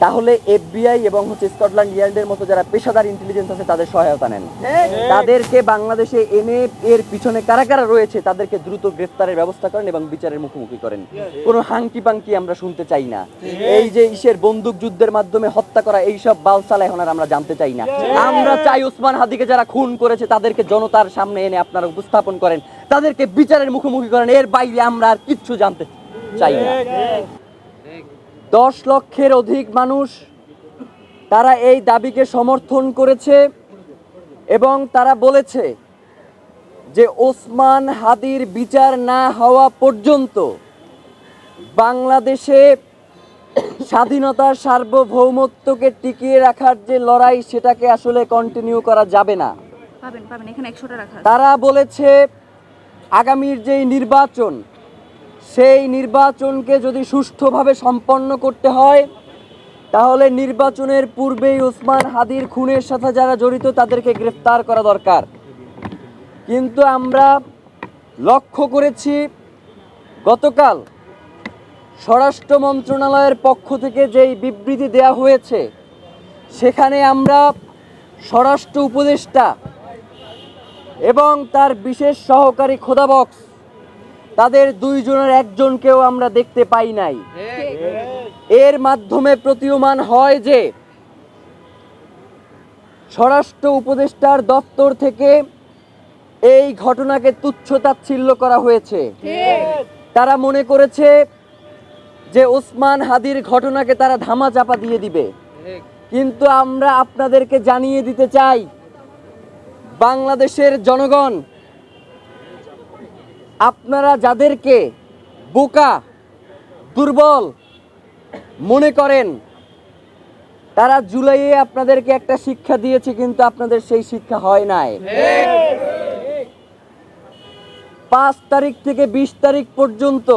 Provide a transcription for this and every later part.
তাহলে এফবিআই এবং স্কটল্যান্ড ইয়ার্ডের মতো যারা পেশাদার ইন্টেলিজেন্স আছে তাদের সহায়তা নেন, তাদেরকে বাংলাদেশে এনে এর পিছনে কারা কারা রয়েছে তাদেরকে দ্রুত গ্রেফতারের ব্যবস্থা করেন এবং বিচারের মুখোমুখি করেন। কোনো হাঙ্কি পাঙ্কি আমরা শুনতে চাই না। এই যে ইসের বন্দুক যুদ্ধের মাধ্যমে হত্যা করা এইসব বালসালা এখন আর আমরা জানতে চাই না। আমরা চাই ওসমান হাদিকে যারা খুন করেছে তাদেরকে জনতার সামনে এনে আপনারা উপস্থাপন করেন, তাদেরকে বিচারের মুখোমুখি করেন। এর বাইরে আমরা আর কিচ্ছু জানতে চাই না। 10 লক্ষের অধিক মানুষ তারা এই দাবিকে সমর্থন করেছে এবং তারা বলেছে যে ওসমান হাদির বিচার না হওয়া পর্যন্ত বাংলাদেশে স্বাধীনতার সার্বভৌমত্বকে টিকিয়ে রাখার যে লড়াই সেটাকে আসলে কন্টিনিউ করা যাবে না। তারা বলেছে আগামীর যেই নির্বাচন সেই নির্বাচনকে যদি সুষ্ঠুভাবে সম্পন্ন করতে হয় তাহলে নির্বাচনের পূর্বেই ওসমান হাদির খুনের সাথে যারা জড়িত তাদেরকে গ্রেফতার করা দরকার। কিন্তু আমরা লক্ষ্য করেছি গতকাল স্বরাষ্ট্র মন্ত্রণালয়ের পক্ষ থেকে যেই বিবৃতি দেয়া হয়েছে সেখানে আমরা স্বরাষ্ট্র উপদেষ্টা এবং তার বিশেষ সহকারী খোদাবক্স তাদের 2 জনের একজনকেও আমরা দেখতে পাই নাই। এর মাধ্যমে প্রতীয়মান হয় যে স্বরাষ্ট্র উপদেষ্টার দপ্তর থেকে এই ঘটনাকে তুচ্ছ-তাচ্ছিল্য করা হয়েছে। তারা মনে করেছে যে ওসমান হাদির ঘটনাকে তারা ধামাচাপা দিয়ে দিবে। কিন্তু আমরা আপনাদেরকে জানিয়ে দিতে চাই, বাংলাদেশের জনগণ আপনারা যাদেরকে বোকা দুর্বল মনে করেন তারা জুলাইয়ে আপনাদেরকে একটা শিক্ষা দিয়েছে, কিন্তু আপনাদের সেই শিক্ষা হয় নাই। 5 তারিখ থেকে 20 তারিখ পর্যন্ত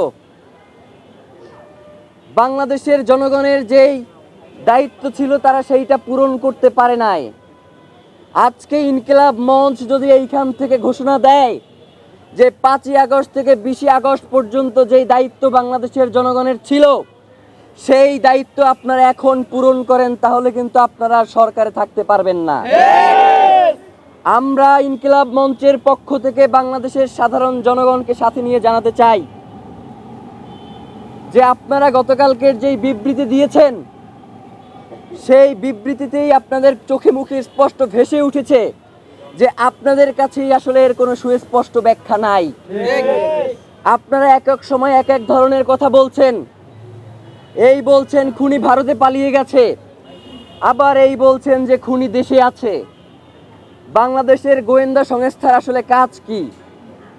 বাংলাদেশের জনগণের যেই দায়িত্ব ছিল তারা সেইটা পূরণ করতে পারে নাই। আজকে ইনকিলাব মঞ্চ যদি এইখান থেকে ঘোষণা দেয় যে 5ই আগস্ট থেকে 20 আগস্ট পর্যন্ত যেই দায়িত্ব বাংলাদেশের জনগণের ছিল সেই দায়িত্ব আপনারা এখন পূরণ করেন, তাহলে কিন্তু আপনারা সরকারে থাকতে পারবেন না। আমরা ইনকিলাব মঞ্চের পক্ষ থেকে বাংলাদেশের সাধারণ জনগণকে সাথে নিয়ে জানাতে চাই যে আপনারা গতকালকের যেই বিবৃতি দিয়েছেন সেই বিবৃতিতেই আপনাদের চোখে মুখে স্পষ্ট ভেসে উঠেছে যে আপনাদের কাছেই আসলে এর কোনো সুস্পষ্ট ব্যাখ্যা নাই। আপনারা এক এক সময় এক এক ধরনের কথা বলছেন। এই বলছেন খুনি ভারতে পালিয়ে গেছে, আবার এই বলছেন যে খুনি দেশে আছে। বাংলাদেশের গোয়েন্দা সংস্থার আসলে কাজ কি?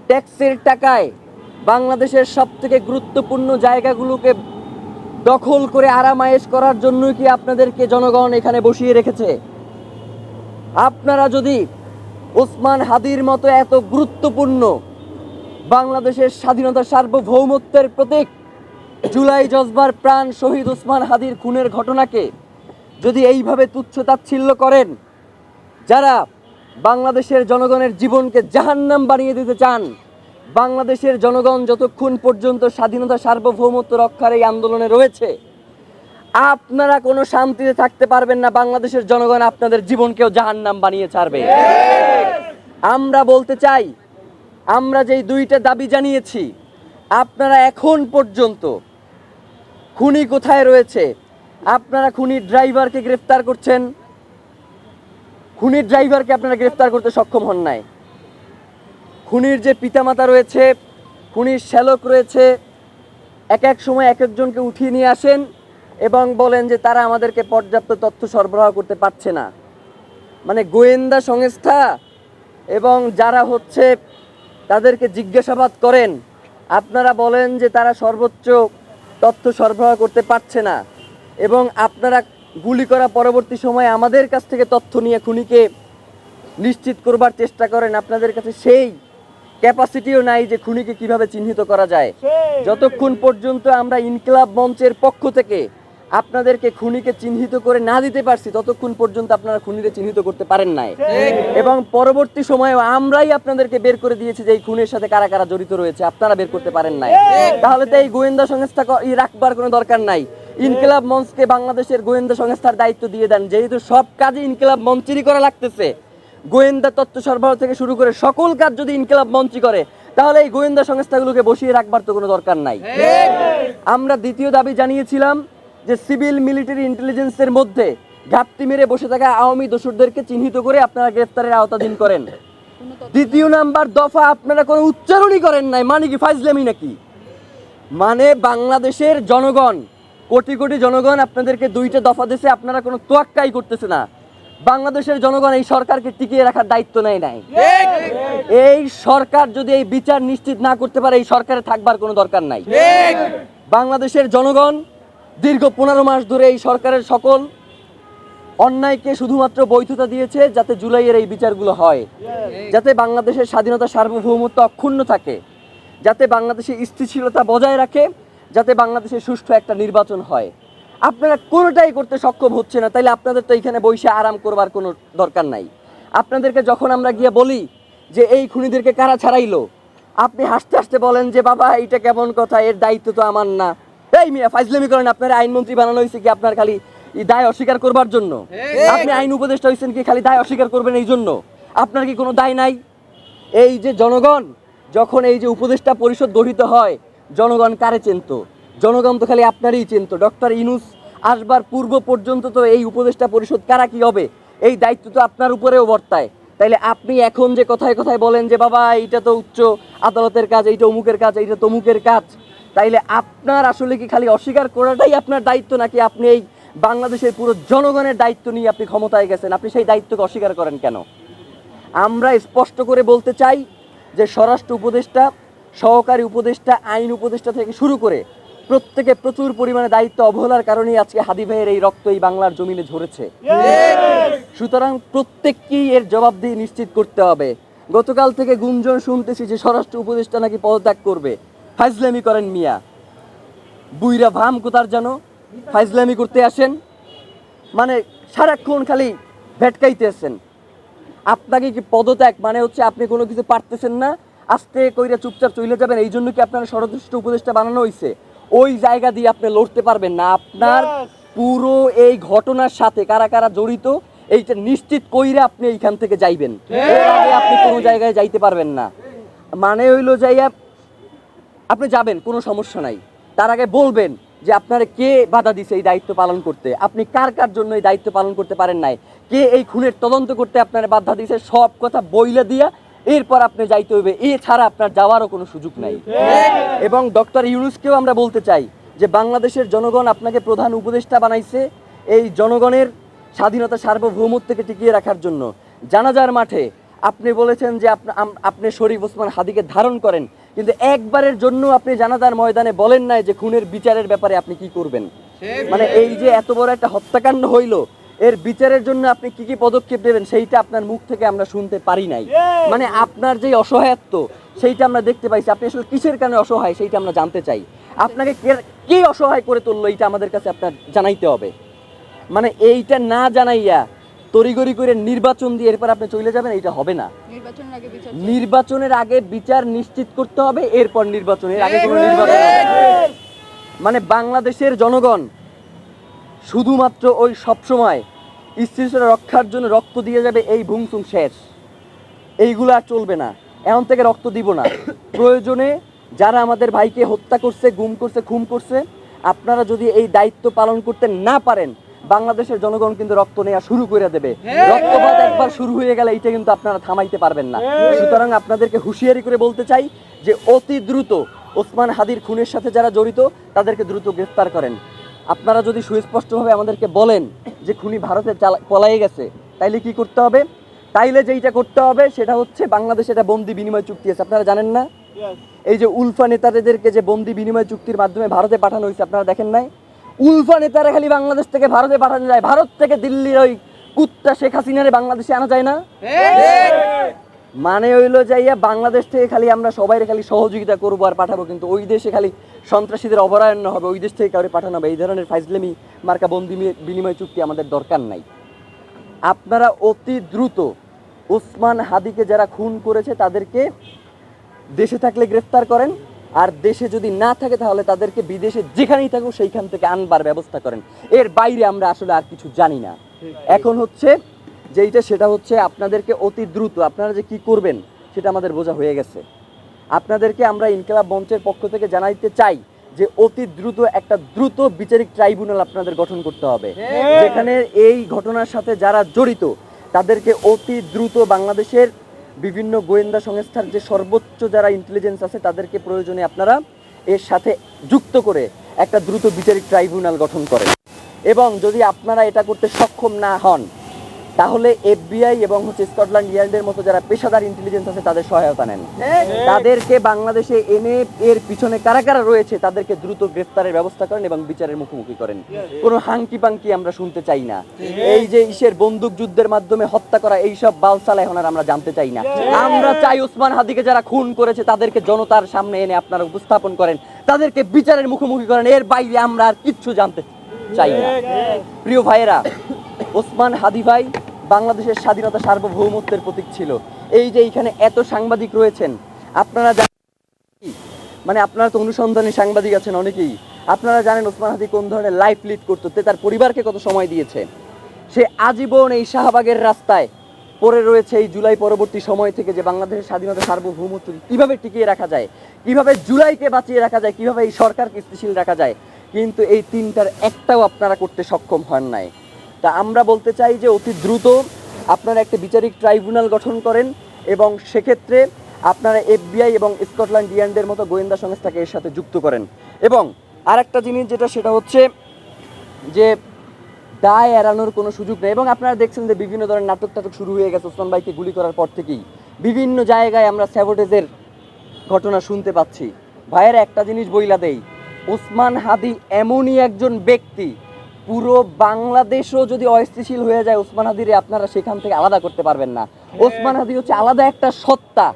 ট্যাক্সের টাকায় বাংলাদেশের সবথেকে গুরুত্বপূর্ণ জায়গাগুলোকে দখল করে আরামায়েশ করার জন্যই কি আপনাদেরকে জনগণ এখানে বসিয়ে রেখেছে? আপনারা যদি ওসমান হাদির মতো এত গুরুত্বপূর্ণ বাংলাদেশের স্বাধীনতা সার্বভৌমত্বের প্রতীক জুলাই জজবার প্রাণ শহীদ ওসমান হাদির খুনের ঘটনাকে যদি এইভাবে তুচ্ছ-তাচ্ছিল্য করেন, যারা বাংলাদেশের জনগণের জীবনকে জাহান্নাম বানিয়ে দিতে চান, বাংলাদেশের জনগণ যতক্ষণ পর্যন্ত স্বাধীনতা সার্বভৌমত্ব রক্ষার এই আন্দোলনে রয়েছে আপনারা কোনো শান্তিতে থাকতে পারবেন না। বাংলাদেশের জনগণ আপনাদের জীবনকেও জাহান্নাম বানিয়ে ছাড়বে। আমরা বলতে চাই, আমরা যেই 2টা দাবি জানিয়েছি আপনারা এখন পর্যন্ত খুনি কোথায় রয়েছে? আপনারা খুনির ড্রাইভারকে গ্রেফতার করছেন, খুনির ড্রাইভারকে আপনারা গ্রেফতার করতে সক্ষম হন নাই। খুনির যে পিতামাতা রয়েছে, খুনির শ্যালক রয়েছে, এক এক সময় এক একজনকে উঠিয়ে নিয়ে আসেন এবং বলেন যে তারা আমাদেরকে পর্যাপ্ত তথ্য সরবরাহ করতে পারছে না। মানে গোয়েন্দা সংস্থা এবং যারা তাদেরকে জিজ্ঞাসাবাদ করেন, আপনারা বলেন যে তারা সর্বোচ্চ তথ্য সরবরাহ করতে পারছে না, এবং আপনারা গুলি করা পরবর্তী সময়ে আমাদের কাছ থেকে তথ্য নিয়ে খুনিকে নিশ্চিত করবার চেষ্টা করেন। আপনাদের কাছে সেই ক্যাপাসিটিও নাই যে খুনিকে কিভাবে চিহ্নিত করা যায়। যতক্ষণ পর্যন্ত আমরা ইনকিলাব মঞ্চের পক্ষ থেকে আপনাদেরকে খুনিকে চিহ্নিত করে না দিতে পারছি ততক্ষণ পর্যন্ত আপনারা খুনিকে চিহ্নিত করতে পারেন নাই, এবং পরবর্তী সময়েও আমরাই আপনাদেরকে বের করে দিয়েছি যে এই খুনের সাথে কারা কারা জড়িত রয়েছে, আপনারা বের করতে পারেন নাই। তাহলে তো এই গোয়েন্দা সংস্থা রাখবার কোনো দরকার নাই। ইনকিলাব মঞ্চকে বাংলাদেশের গোয়েন্দা সংস্থার দায়িত্ব দিয়ে দেন। যেহেতু সব কাজে ইনকিলাব মঞ্চেরই করা লাগতেছে, গোয়েন্দা তথ্য সরবরাহ থেকে শুরু করে সকল কাজ যদি ইনকিলাব মঞ্চই করে, তাহলে এই গোয়েন্দা সংস্থাগুলোকে বসিয়ে রাখবার তো কোনো দরকার নাই। আমরা দ্বিতীয় দাবি জানিয়েছিলাম যে সিভিল মিলিটারি ইন্টেলিজেন্সের মধ্যে ঘাপটি মেরে বসে থাকা আওয়ামী দোসরদেরকে চিহ্নিত করে আপনারা গ্রেফতারের আওতাধীন করেন। দ্বিতীয় নাম্বার দফা আপনারা কোনো উচ্চারণই করেন নাই, মানে কি ফাইজলামি নাকি? মানে বাংলাদেশের জনগণ, কোটি কোটি জনগণ আপনাদেরকে দুইটা দফা দিয়েছে, আপনারা কোনো তোয়াক্কাই করতেছে না। বাংলাদেশের জনগণ এই সরকারকে টিকিয়ে রাখার দায়িত্ব নেয় নাই। এই সরকার যদি এই বিচার নিশ্চিত না করতে পারে, এই সরকারে থাকবার কোনো দরকার নাই। বাংলাদেশের জনগণ দীর্ঘ 15 মাস ধরে এই সরকারের সকল অন্যায়কে শুধুমাত্র বৈধতা দিয়েছে যাতে জুলাইয়ের এই বিচারগুলো হয়, যাতে বাংলাদেশের স্বাধীনতা সার্বভৌমত্ব অক্ষুণ্ণ থাকে, যাতে বাংলাদেশের স্থিতিশীলতা বজায় রাখে, যাতে বাংলাদেশে সুষ্ঠু একটা নির্বাচন হয়। আপনারা কোনোটাই করতে সক্ষম হচ্ছে না, তাইলে আপনাদের তো এখানে বসে আরাম করবার কোনো দরকার নাই। আপনাদেরকে যখন আমরা গিয়ে বলি যে এই খুনিদেরকে কারা ছাড়াইলো, আপনি হাসতে হাসতে বলেন যে বাবা এইটা কেমন কথা, এর দায়িত্ব তো আমার না। এই মিয়া ফাইজলামি করেন। আপনার আইনমন্ত্রী বানানো হয়েছে কি আপনার খালি এই দায় অস্বীকার করবার জন্য? আপনি আইন উপদেষ্টা হয়েছেন কি খালি দায় অস্বীকার করবেন এই জন্য? আপনার কি কোনো দায় নাই? এই যে জনগণ যখন এই যে উপদেষ্টা পরিষদ গঠিত হয়, জনগণ কারে চিনত? জনগণ তো খালি আপনারই চিনত। ডক্টর ইউনূস আসবার পূর্ব পর্যন্ত তো এই উপদেষ্টা পরিষদ কারা কি হবে এই দায়িত্ব তো আপনার উপরেও বর্তায়। তাইলে আপনি এখন যে কথায় কথায় বলেন যে বাবা এইটা তো উচ্চ আদালতের কাজ, এইটা অমুকের কাজ, এইটা তমুকের কাজ, তাইলে আপনার আসলে কি খালি অস্বীকার করাটাই আপনার দায়িত্ব, নাকি আপনি এই বাংলাদেশের পুরো জনগণের দায়িত্ব নিয়ে আপনি ক্ষমতায় গেছেন? আপনি সেই দায়িত্বকে অস্বীকার করেন কেন? আমরা স্পষ্ট করে বলতে চাই যে স্বরাষ্ট্র উপদেষ্টা, সহকারী উপদেষ্টা, আইন উপদেষ্টা থেকে শুরু করে প্রত্যেকে প্রচুর পরিমাণে দায়িত্ব অবহেলার কারণেই আজকে হাদি ভাইয়ের এই রক্ত এই বাংলার জমিনে ঝরেছে। সুতরাং প্রত্যেককেই এর জবাবদিহি নিশ্চিত করতে হবে। গতকাল থেকে গুঞ্জন শুনতেছি যে স্বরাষ্ট্র উপদেষ্টা নাকি পদত্যাগ করবে। ফাইজলামি করেন মিয়া, বুইরা ভাম কোথার জানো ফাইজলামি করতে আসেন, মানে সারাক্ষণ খালি ভেটকাইতে আসেন। আপনাকে কি পদত্যাগ মানে হচ্ছে আপনি কোনো কিছু পারতেছেন না, আস্তে কইরা চুপচাপ চলে যাবেন, এই জন্য কি আপনার স্বরাষ্ট্র উপদেষ্টা বানানো হয়েছে? ওই জায়গা দিয়ে আপনি লড়তে পারবেন না। আপনার পুরো এই ঘটনার সাথে কারা কারা জড়িত এইটা নিশ্চিত কইরা আপনি এইখান থেকে যাইবেন, এর আগে আপনি কোনো জায়গায় যাইতে পারবেন না। মানে হইলো যাইয়া আপনি যাবেন, কোনো সমস্যা নাই, তার আগে বলবেন যে আপনারা কে বাধা দিছে এই দায়িত্ব পালন করতে, আপনি কার কার জন্য এই দায়িত্ব পালন করতে পারেন নাই, কে এই খুনের তদন্ত করতে আপনারা বাধা দিছে, সব কথা বইলা দিয়া এরপর আপনি যাইতে হইবে। এছাড়া আপনার যাওয়ারও কোনো সুযোগ নাই। এবং ডক্টর ইউনূসকেও আমরা বলতে চাই যে বাংলাদেশের জনগণ আপনাকে প্রধান উপদেষ্টা বানাইছে এই জনগণের স্বাধীনতা সার্বভৌমত্বকে টিকিয়ে রাখার জন্য। জানাজার মাঠে আপনি বলেছেন যে আপনি শরীফ ওসমান হাদিকে ধারণ করেন, কিন্তু একবারের জন্য আপনি জানাজার ময়দানে বলেন নাই যে খুনের বিচারের ব্যাপারে আপনি কি করবেন। মানে এই যে এত বড় একটা হত্যাকাণ্ড হইল, এর বিচারের জন্য আপনি কি কি পদক্ষেপ নেবেন সেইটা আপনার মুখ থেকে আমরা শুনতে পারি নাই। মানে আপনার যে অসহায়ত্ব সেইটা আমরা দেখতে পাইছি। আপনি আসলে কিসের কারণে অসহায় সেইটা আমরা জানতে চাই। আপনাকে কে অসহায় করে তুললো এইটা আমাদের কাছে আপনার জানাইতে হবে। মানে এইটা না জানাইয়া তড়িগড়ি করে নির্বাচন দিয়ে এরপর আপনি চলে যাবেন, এইটা হবে না। নির্বাচনের আগে বিচার নিশ্চিত করতে হবে, এরপর নির্বাচনের আগে কোনো নির্বাচন হবে না। মানে বাংলাদেশের জনগণ শুধুমাত্র ওই সবসময় স্থিতিশীলতা রক্ষার জন্য রক্ত দিয়ে যাবে, এই ভুংসুং শেষ, এইগুলো আর চলবে না। এখন থেকে রক্ত দিব না। প্রয়োজনে যারা আমাদের ভাইকে হত্যা করছে, গুম করছে, খুন করছে, আপনারা যদি এই দায়িত্ব পালন করতে না পারেন, বাংলাদেশের জনগণ কিন্তু রক্ত নেওয়া শুরু করে দেবে। রক্তপাত একবার শুরু হয়ে গেলে এটা কিন্তু আপনারা থামাইতে পারবেন না। সুতরাং আপনাদেরকে হুঁশিয়ারি করে বলতে চাই যে অতি দ্রুত ওসমান হাদির খুনের সাথে যারা জড়িত তাদেরকে দ্রুত গ্রেফতার করেন। আপনারা যদি সুস্পষ্টভাবে আমাদেরকে বলেন যে খুনি ভারতে পলায়ে গেছে, তাইলে কি করতে হবে? তাইলে যেইটা করতে হবে সেটা হচ্ছে বাংলাদেশে একটা বন্দি বিনিময় চুক্তি আছে, আপনারা জানেন না? এই যে উলফা নেতাদেরকে যে বন্দি বিনিময় চুক্তির মাধ্যমে ভারতে পাঠানো হয়েছে, আপনারা দেখেন নাই? উলফা নেতারা খালি বাংলাদেশ থেকে ভারতে পাঠানো যায়, ভারত থেকে দিল্লির ওই কুত্তা শেখ হাসিনারে বাংলাদেশে আনা যায় না। মানে হইলো যাইয়া বাংলাদেশ থেকে খালি আমরা সবাই খালি সহযোগিতা করবো আর পাঠাবো, কিন্তু ওই দেশে খালি সন্ত্রাসীদের অভয়ারণ্য হবে, ওই দেশ থেকে কাউরে পাঠানো হবে। এই ধরনের ফাইজলামি মার্কা বন্দি বিনিময় চুক্তি আমাদের দরকার নাই। আপনারা অতি দ্রুত ওসমান হাদিকে যারা খুন করেছে তাদেরকে দেশে থাকলে গ্রেফতার করেন, আর দেশে যদি না থাকে তাহলে তাদেরকে বিদেশে যেখানেই থাকুক সেইখান থেকে আনবার ব্যবস্থা করেন। এর বাইরে আমরা আসলে আর কিছু জানি না। এখন হচ্ছে যেইটা সেটা হচ্ছে আপনাদেরকে অতি দ্রুত আপনারা যে কি করবেন সেটা আমাদের বোঝা হয়ে গেছে। আপনাদেরকে আমরা ইনকিলাব মঞ্চের পক্ষ থেকে জানাইতে চাই যে অতি দ্রুত একটা দ্রুত বিচারিক ট্রাইব্যুনাল আপনাদের গঠন করতে হবে, যেখানে এই ঘটনার সাথে যারা জড়িত তাদেরকে অতি দ্রুত বাংলাদেশের বিভিন্ন গোয়েন্দা সংস্থার যে সর্বোচ্চ যারা ইন্টেলিজেন্স আছে তাদেরকে প্রয়োজনে আপনারা এর সাথে যুক্ত করে একটা দ্রুত বিচারিক ট্রাইব্যুনাল গঠন করেন। এবং যদি আপনারা এটা করতে সক্ষম না হন তাহলে FBI এবং স্কটল্যান্ড ইয়ার্ডের মতো যারা পেশাদার ইন্টেলিজেন্স আছে তাদের সহায়তা নেন। তাদেরকে বাংলাদেশে এনে এর পিছনে কারা কারা রয়েছে তাদেরকে দ্রুত গ্রেফতারের ব্যবস্থা করেন এবং বিচারের মুখোমুখি করেন। কোনো হাঙ্কি পাঙ্কি আমরা শুনতে চাই না। এই যে ইসের বন্দুক যুদ্ধের মাধ্যমে হত্যা করা এইসব বালসাল এখন আর আমরা জানতে চাই না। আমরা চাই ওসমান হাদিকে যারা খুন করেছে তাদেরকে জনতার সামনে এনে আপনারা উপস্থাপন করেন, তাদেরকে বিচারের মুখোমুখি করেন। এর বাইরে আমরা আর কিচ্ছু জানতে চাই না। প্রিয় ভাইয়েরা, ওসমান হাদি ভাই বাংলাদেশের স্বাধীনতা সার্বভৌমত্বের প্রতীক ছিল। এই যে এইখানে এত সাংবাদিক রয়েছেন, আপনারা মানে আপনারা তো অনুসন্ধানী সাংবাদিক আছেন অনেকেই, আপনারা জানেন ওসমান হাদি কোন ধরনের লাইফ লিড করতো, তার পরিবারকে কত সময় দিয়েছে। সে আজীবন এই শাহবাগের রাস্তায় পড়ে রয়েছে এই জুলাই পরবর্তী সময় থেকে যে বাংলাদেশের স্বাধীনতা সার্বভৌমত্ব কিভাবে টিকিয়ে রাখা যায়, কিভাবে জুলাইকে বাঁচিয়ে রাখা যায়, কিভাবে এই সরকারকে স্থিতিশীল রাখা যায়। কিন্তু এই তিনটার একটাও আপনারা করতে সক্ষম হন নাই। তা আমরা বলতে চাই যে অতি দ্রুত আপনারা একটা বিচারিক ট্রাইব্যুনাল গঠন করেন এবং সেক্ষেত্রে আপনারা FBI এবং স্কটল্যান্ড ইয়ার্ডের মতো গোয়েন্দা সংস্থাকে এর সাথে যুক্ত করেন। এবং আরেকটা জিনিস যেটা সেটা হচ্ছে যে দায় এড়ানোর কোনো সুযোগ নেই। এবং আপনারা দেখছেন যে বিভিন্ন ধরনের নাটক টাটক শুরু হয়ে গেছে ওসমান ভাইকে গুলি করার পর থেকেই। বিভিন্ন জায়গায় আমরা স্যাবোটেজের ঘটনা শুনতে পাচ্ছি। ভাইয়ের একটা জিনিস বইলা দেই, ওসমান হাদি এমনই একজন ব্যক্তি, পুরো বাংলাদেশও যদি অস্থিতিশীল হয়ে যায় ওসমান হাদিরে আপনারা সেখান থেকে আলাদা করতে পারবেন না। ওসমান হাদি হচ্ছে আলাদা একটা সত্তা,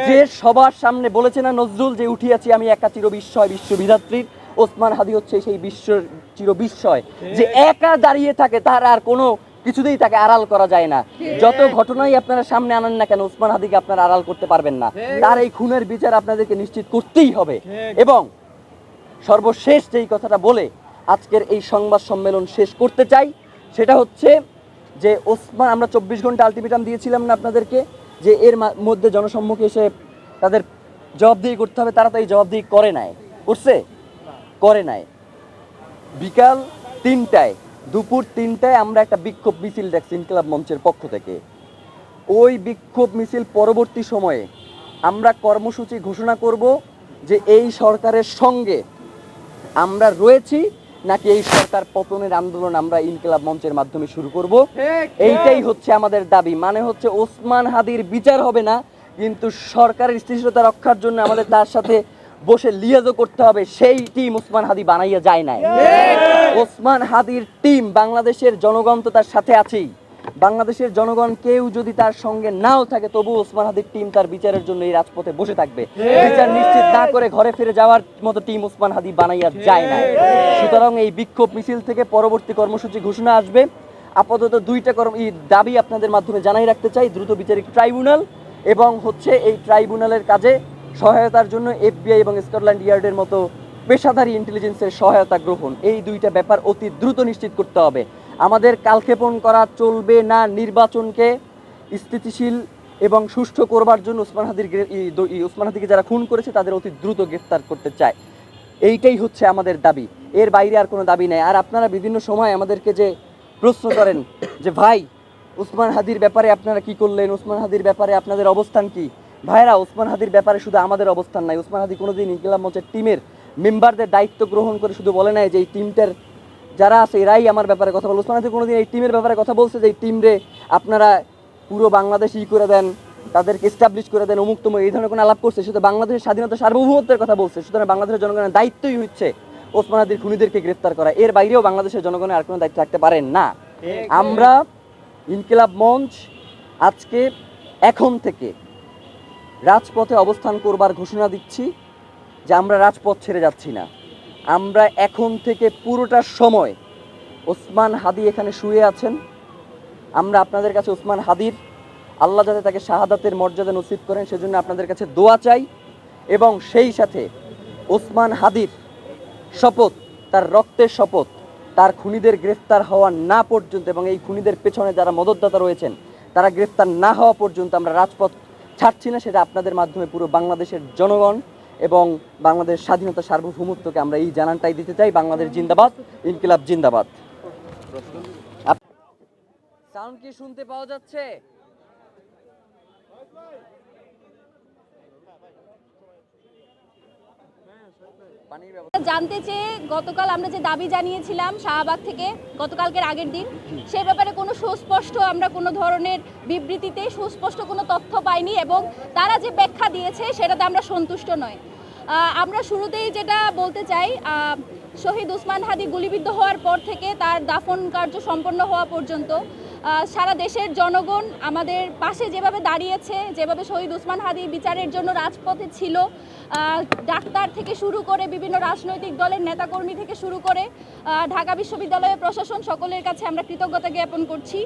যে সবার সামনে বলেছে না নজরুল যে উঠিয়াছি আমি একা চির বিস্ময় বিশ্ববিধাত্রীর। ওসমান হাদি হচ্ছে সেই বিশ্বের চির বিস্ময়, যে একা দাঁড়িয়ে থাকে, তার আর কোনো কিছুতেই তাকে আড়াল করা যায় না। যত ঘটনাই আপনারা সামনে আনেন না কেন ওসমান হাদিকে আপনারা আড়াল করতে পারবেন না। তার এই খুনের বিচার আপনাদেরকে নিশ্চিত করতেই হবে। এবং সর্বশেষ যেই কথাটা বলে আজকের এই সংবাদ সম্মেলন শেষ করতে চাই সেটা হচ্ছে যে ওসমান, আমরা 24 ঘন্টা আলটিমেটাম দিয়েছিলাম না আপনাদেরকে যে এর মধ্যে জনসম্মুখে এসে তাদের জবাবদিহি করতে হবে, তারা তো এই জবাবদিহি করে নাই। করছে? করে নাই। বিকাল 3টায়, দুপুর 3টায় আমরা একটা বিক্ষোভ মিছিল দেখছি ইনকিলাব মঞ্চের পক্ষ থেকে। ওই বিক্ষোভ মিছিল পরবর্তী সময়ে আমরা কর্মসূচি ঘোষণা করব যে এই সরকারের সঙ্গে আমরা রয়েছি নাকি এই সরকার পতনের আন্দোলন আমরা ইনকিলাব মঞ্চের মাধ্যমে শুরু করব। এইটাই হচ্ছে আমাদের দাবি। মানে হচ্ছে ওসমান হাদির বিচার হবে না, কিন্তু সরকারের স্থিতিশীলতা রক্ষার জন্য আমাদের তার সাথে বসে লিয়াজও করতে হবে। সেই টিম ওসমান হাদি বানাইয়া যায় নাই। ওসমান হাদির টিম, বাংলাদেশের জনগণ তো তার সাথে আছেই। বাংলাদেশের জনগণ কেউ যদি তার সঙ্গে নাও থাকে তবু ওসমান হাদির টিম তার বিচারের জন্য এই রাজপথে বসে থাকবে। বিচার নিশ্চিত না করে ঘরে ফিরে যাওয়ার মতো টিম ওসমান হাদি বানাইয়া যায় না। সুতরাং এই বিক্ষোভ মিছিল থেকে পরবর্তী কর্মসূচি ঘোষণা আসবে। আপাতত দুইটা দাবি আপনাদের মাধ্যমে জানাই রাখতে চাই: দ্রুত বিচারিক ট্রাইব্যুনাল এবং হচ্ছে এই ট্রাইব্যুনালের কাজে সহায়তার জন্য FBI এবং স্কটল্যান্ড ইয়ার্ডের মতো পেশাদারী ইন্টেলিজেন্সের সহায়তা গ্রহণ। এই দুইটা ব্যাপার অতি দ্রুত নিশ্চিত করতে হবে। আমাদের কালক্ষেপণ করা চলবে না। নির্বাচনকে স্থিতিশীল এবং সুষ্ঠু করবার জন্য ওসমান হাদিকে যারা খুন করেছে তাদের অতি দ্রুত গ্রেফতার করতে চায়। এইটাই হচ্ছে আমাদের দাবি, এর বাইরে আর কোনো দাবি নেই। আর আপনারা বিভিন্ন সময় আমাদেরকে যে প্রশ্ন করেন যে ভাই ওসমান হাদির ব্যাপারে আপনারা কি করলেন, ওসমান হাদির ব্যাপারে আপনাদের অবস্থান কি? ভাইরা, ওসমান হাদির ব্যাপারে শুধু আমাদের অবস্থান নাই। ওসমান হাদি কোনোদিন ইনকিলাব মঞ্চের টিমের মেম্বারদের দায়িত্ব গ্রহণ করে শুধু বলে নাই যে এই টিমটার যারা আছে এরাই আমার ব্যাপারে কথা বলে। ওসমান হাদি কোনোদিন এই টিমের ব্যাপারে কথা বলছে যে এই টিমরে আপনারা পুরো বাংলাদেশ করে দেন, তাদেরকে এস্টাবলিশ করে দেন, অমুক তমুক, এই ধরনের কোনো আলাপ করছে? শুধু বাংলাদেশের স্বাধীনতা সার্বভৌমত্বের কথা বলছে। সুতরাং বাংলাদেশের জনগণের দায়িত্বই হচ্ছে ওসমান হাদির খুনিদেরকে গ্রেফতার করা। এর বাইরেও বাংলাদেশের জনগণের আর কোনো দায়িত্ব থাকতে পারেন না। আমরা ইনকিলাব মঞ্চ আজকে এখন থেকে রাজপথে অবস্থান করবার ঘোষণা দিচ্ছি যে আমরা রাজপথ ছেড়ে যাচ্ছি না। আমরা এখন থেকে পুরোটা সময়, ওসমান হাদি এখানে শুয়ে আছেন, আমরা আপনাদের কাছে ওসমান হাদির আল্লাহ যাতে তাকে শাহাদাতের মর্যাদা নসিব করেন সেজন্য আপনাদের কাছে দোয়া চাই। এবং সেই সাথে ওসমান হাদির শপথ, তার রক্তের শপথ, তার খুনিদের গ্রেফতার হওয়া না পর্যন্ত এবং এই খুনিদের পেছনে যারা মদতদাতা রয়েছেন তারা গ্রেফতার না হওয়া পর্যন্ত আমরা রাজপথ ছাড়ছি না। সেটা আপনাদের মাধ্যমে পুরো বাংলাদেশের জনগণ এবং বাংলাদেশ স্বাধীনতা সার্বভৌমত্বকে আমরা এই জানানটাই দিতে চাই। বাংলাদেশ জিন্দাবাদ, ইনকিলাব জিন্দাবাদ। সাউন্ড কি শুনতে পাওয়া যাচ্ছে? পানির ব্যবস্থা জানতে চেয়ে গতকাল আমরা যে দাবি জানিয়েছিলাম শাহবাগ থেকে গতকালকের আগের দিন, সেই ব্যাপারে কোনো সুস্পষ্ট আমরা কোনো ধরনের বিবৃতিতে সুস্পষ্ট কোনো তথ্য পাইনি এবং তারা যে ব্যাখ্যা দিয়েছে সেটাতে আমরা সন্তুষ্ট নয়। আমরা শুরুতেই যেটা বলতে চাই, শহীদ ওসমান হাদি গুলিবিদ্ধ হওয়ার পর থেকে তার দাফন কার্য সম্পন্ন হওয়া পর্যন্ত সারা দেশের জনগণ আমাদের পাশে যেভাবে দাঁড়িয়েছে, যেভাবে শহীদ ওসমান হাদি বিচারের জন্য রাজপথে ছিল, ডাক্তার থেকে শুরু করে বিভিন্ন রাজনৈতিক দলের নেতাকর্মী থেকে শুরু করে ঢাকা বিশ্ববিদ্যালয়ের প্রশাসন, সকলের কাছে আমরা কৃতজ্ঞতা জ্ঞাপন করছি।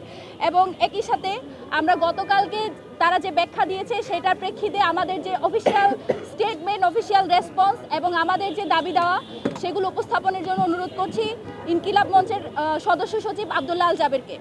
এবং একই সাথে আমরা গতকালকে তারা যে ব্যাখ্যা দিয়েছে সেটার প্রেক্ষিতে আমাদের যে অফিসিয়াল স্টেটমেন্ট, অফিসিয়াল রেসপন্স এবং আমাদের যে দাবি দেওয়া সেগুলো উপস্থাপনের জন্য অনুরোধ করছি ইনকিলাব মঞ্চের সদস্য সচিব আব্দুল্লাহ আল জাবেরকে।